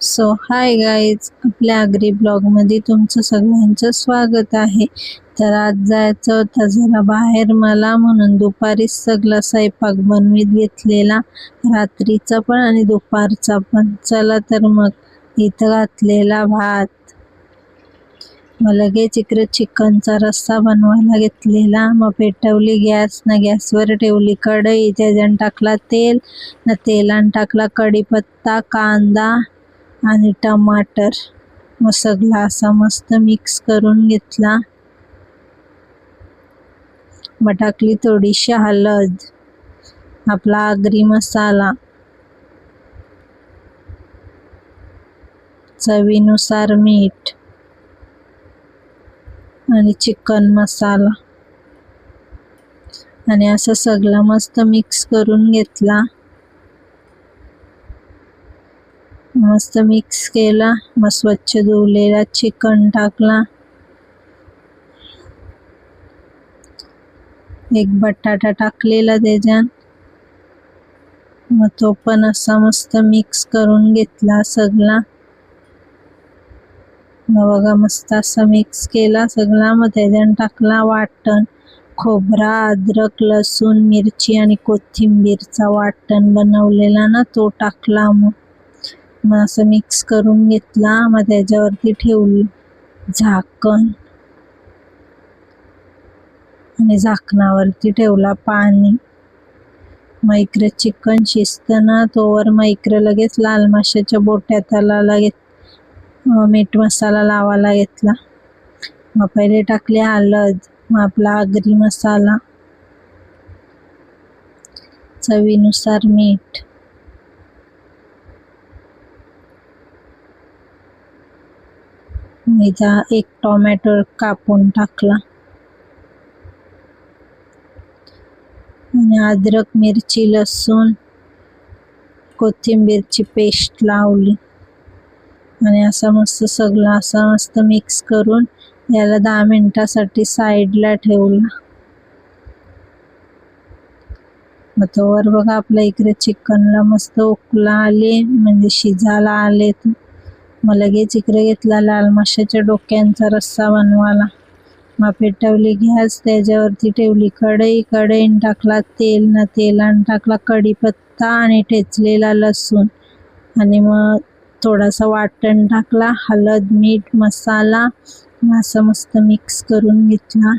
So hi guys, आपल्या आगरी ब्लॉगमध्ये तुमचं सगळ्यांचं स्वागत आहे. तर आज जायचं होतं जरा बाहेर मला, म्हणून दुपारीच सगळा स्वयंपाक बनवीत घेतलेला, रात्रीचा पण आणि दुपारचा पण. चला तर मग इथं घातलेला भात, मग लगेच इकडे चिकनचा रस्सा बनवायला घेतलेला. मग पेटवली गॅस, ना गॅसवर ठेवली कढई, त्याच्यानं टाकला तेल, ना तेलानं टाकला कढीपत्ता, कांदा आणि टमाटर. मग सगळा असा मस्त मिक्स करून घेतला. मग टाकली थोडीशी हळद, आपला आगरी मसाला, चवीनुसार मीठ आणि चिकन मसाला, आणि असं सगळं मस्त मिक्स करून घेतला. मस्त मिक्स केला. मग स्वच्छ धुवलेला चिकन टाकला, एक बटाटा टाकलेला त्याच्यात. मग तो पण असा मस्त मिक्स करून घेतला सगळा. मग बघा मस्त असा मिक्स केला सगळा. मग त्याच्यात टाकला वाटण, खोबरा, अद्रक, लसूण, मिरची आणि कोथिंबीरचा वाटण बनवलेला ना, तो टाकला. मग असं मिक्स करून घेतला. मग त्याच्यावरती ठेवली झाकण, आणि झाकणावरती ठेवला पाणी. मग इकडे चिकन शिजतं ना तोवर मग इकडे लगेच लाल माशाच्या बोट्याला लगेच मीठ मसाला लावायला घेतला. मग पहिले टाकली हळद, मग आपला आगरी मसाला, चवीनुसार मीठ, एक टोमॅटो कापून टाकला, आणि अद्रक, मिरची, लसूण, कोथिंबीरची पेस्ट लावली. आणि असं मस्त सगळं असं मस्त मिक्स करून याला 10 मिनिटासाठी साईडला ठेवला. मग तोवर बघा आपल्या इकडे चिकनला मस्त उकला आले, म्हणजे शिजायला आले. मग लगेच इकडे घेतला लाल माशाच्या डोक्यांचा रस्सा बनवायला. मग पेटवली गॅस, त्याच्यावरती ठेवली कढई, कढईन टाकला तेल, ना तेलानं टाकला कढीपत्ता आणि ठेचलेला लसूण, आणि मग थोडासा वाटण टाकला, हळद, मीठ, मसाला. असं मस्त मिक्स करून घेतला.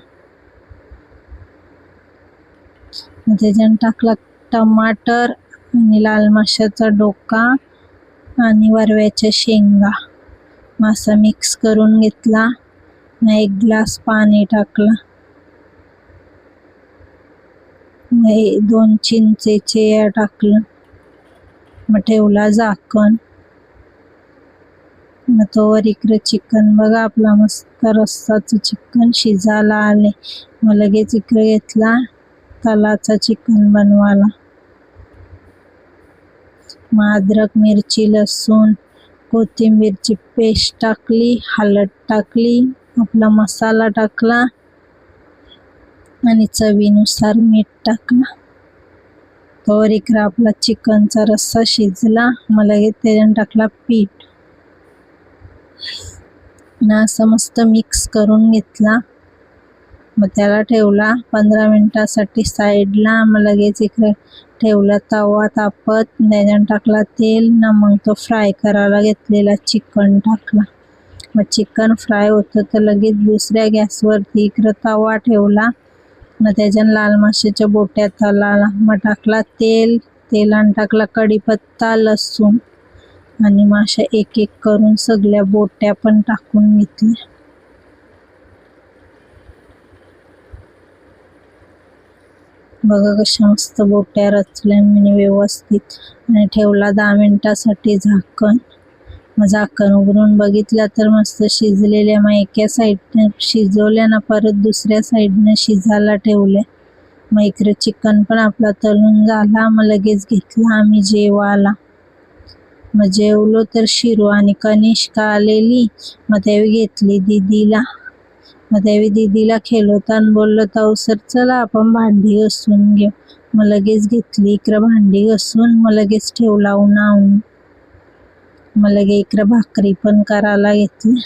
मग त्याच्यानं टाकला टमाटर आणि लाल माशाचा डोका आणि वरव्याच्या शेंगा. मग असं मिक्स करून घेतला. मग 1 ग्लास पाणी टाकला. मग 2 चिंचेचे टाकलं. मग ठेवला झाकण. मग तोवर इकडे चिकन बघा आपला मस्त रस्साचं चिकन शिजायला आले. मग लगेच इकडे घेतला तलाचा चिकन बनवायला. मग अद्रक, मिरची, लसूण, कोथिंबीरची पेस्ट टाकली, हळद टाकली, आपला मसाला टाकला, आणि चवीनुसार मीठ टाकला. तोवर इकडे आपला चिकनचा रस्सा शिजला. मग लगेच त्याच्यानं टाकला पीठ, ना असं मस्त मिक्स करून घेतला. मग त्याला ठेवला 15 मिनिटासाठी साईडला. मग लगेच इकडे ठेवला तवा तापत, त्याच्यानं टाकला तेल, ना मग तो फ्राय करायला घेतलेला चिकन टाकला. मग चिकन फ्राय होतं तर लगेच दुसऱ्या गॅसवरती इकडं तवा ठेवला. मग त्याच्यानं लाल माशाच्या बोट्या तळाला. मग टाकला तेल, तेलानं टाकला कढीपत्ता, लसूण, आणि मग अशा एक एक करून सगळ्या बोट्या पण टाकून घेतल्या. बघा कशा मस्त बोट्या रचल्या मी व्यवस्थित, आणि ठेवला 10 मिनिटासाठी झाकण. मग झाकण उघडून बघितलं तर मस्त शिजलेल्या. मग एका साईडने शिजवल्या ना, परत दुसऱ्या साईडने शिजायला ठेवल्या. मग इकडे चिकन पण आपला तळून झाला. मग लगेच घेतला आम्ही जेवायला. मग जेवलो तर शिरू आणि कनिष्का आलेली. मग त्यावेळी घेतली दीदीला. मग त्यावेळी दीदीला खेळवताना बोललो ताऊ सर चला आपण भांडी घासून घेऊ. मग लगेच घेतली इकडं भांडी घासून. मग लगेच ठेवला उन्हावून. मग लगे इकडे भाकरी पण करायला घेतली.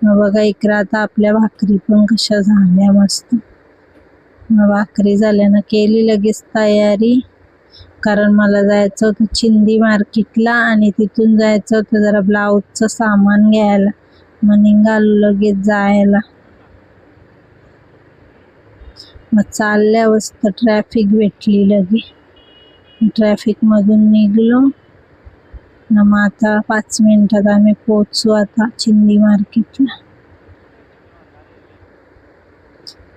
मग बघा इकडे आता आपल्या भाकरी पण कशा झाल्या मस्त. मग भाकरी झाल्यानं केली लगेच तयारी, कारण मला जायचं होतं चिंदी मार्केटला आणि तिथून जायचं होतं जरा ब्लाऊजचं सामान घ्यायला. मग निघालो लगेच जायला. मग चालल्यावरच तर ट्रॅफिक भेटली लगे. ट्रॅफिक मधून निघलो ना, मग आता 5 मिनिटात आम्ही पोहोचू आता चिंदी मार्केटला.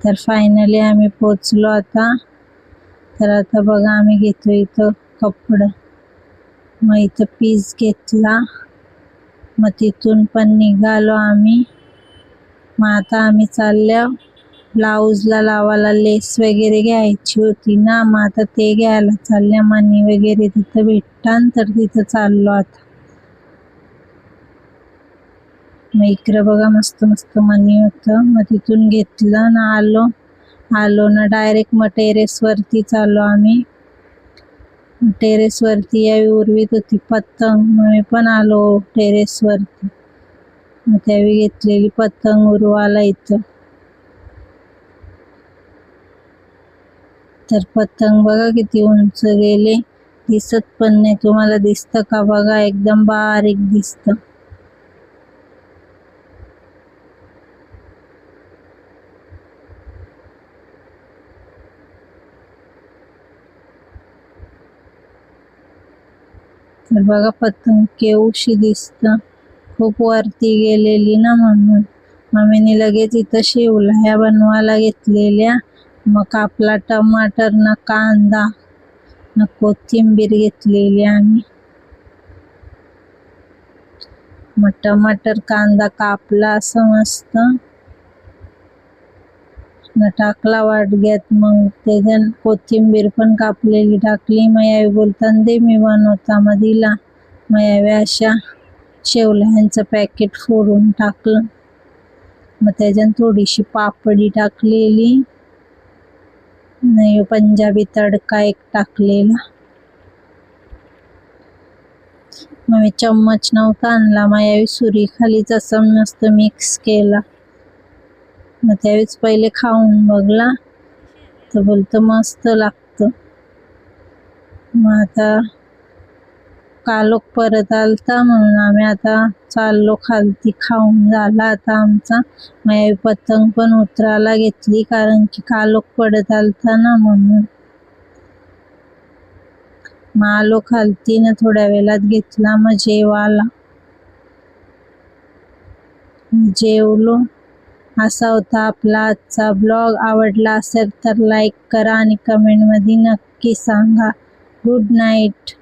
तर फायनली आम्ही पोहोचलो आता. तर आता बघा आम्ही घेतो इथं कपडं. मग इथं पीस घेतला. मग तिथून पण निघालो आम्ही. मग आता आम्ही चालल्या ब्लाऊजला लावायला लेस वगैरे घ्यायची होती ना, मग आता ते घ्यायला चालल्या. मणी वगैरे तिथं भेटतात तर तिथं चाललो आता. मग इकडे बघा मस्त मस्त मणी होतं. मग तिथून घेतलं ना आलो ना डायरेक्ट मग टेरेसवरती चाललो आम्ही. टेरेसवरती यावी उरवीत होती पतंग, मग मी पण आलो टेरेसवरती. मग त्यावेळी घेतलेली पतंग उरवायला इथं. तर पतंग बघा किती उंच गेले, दिसत पण नाही. तुम्हाला दिसतं का बघा, एकदम बारीक दिसतं. तर बघा पतंग केवढी दिसतं, खूप वरती गेलेली ना, म्हणून मम्मीने लगेच इथं शेवल्या बनवायला घेतलेल्या. मग कापला टमाटर ना कांदा ना कोथिंबीर घेतलेली आम्ही. मग टमाटर कांदा कापला असं मस्त न टाकला वाटग्यात. मग त्याच्यात कोथिंबीर पण कापलेली टाकली. मग यावी बोलताना दे मी बनवता, मग दिला. मग यावे अशा शेवल्यांचं पॅकेट फोडून टाकलं. मग त्याच्यात थोडीशी पापडी टाकलेली, नाही पंजाबी तडका एक टाकलेला. मग मी चम्मच नव्हता आणला, मग यावी सुरी खालीच असं मस्त मिक्स केला. मग त्यावेळेस पहिले खाऊन बघला तर बोलतो मस्त लागतं. मग आता कालोख परत आलता म्हणून आम्ही आता चाललो खालती. खाऊन झाला आता आमचा. मग यावी पतंग पण उतरायला घेतली, कारण की कालोख पडत आलता ना, म्हणून. मग आलो खालती ना, थोड्या वेळात घेतला मग जेवायला. जेवलो. असा होता आपला आजचा ब्लॉग. आवडला असेल तर लाईक करा आणि कमेंटमध्ये नक्की सांगा. Good night.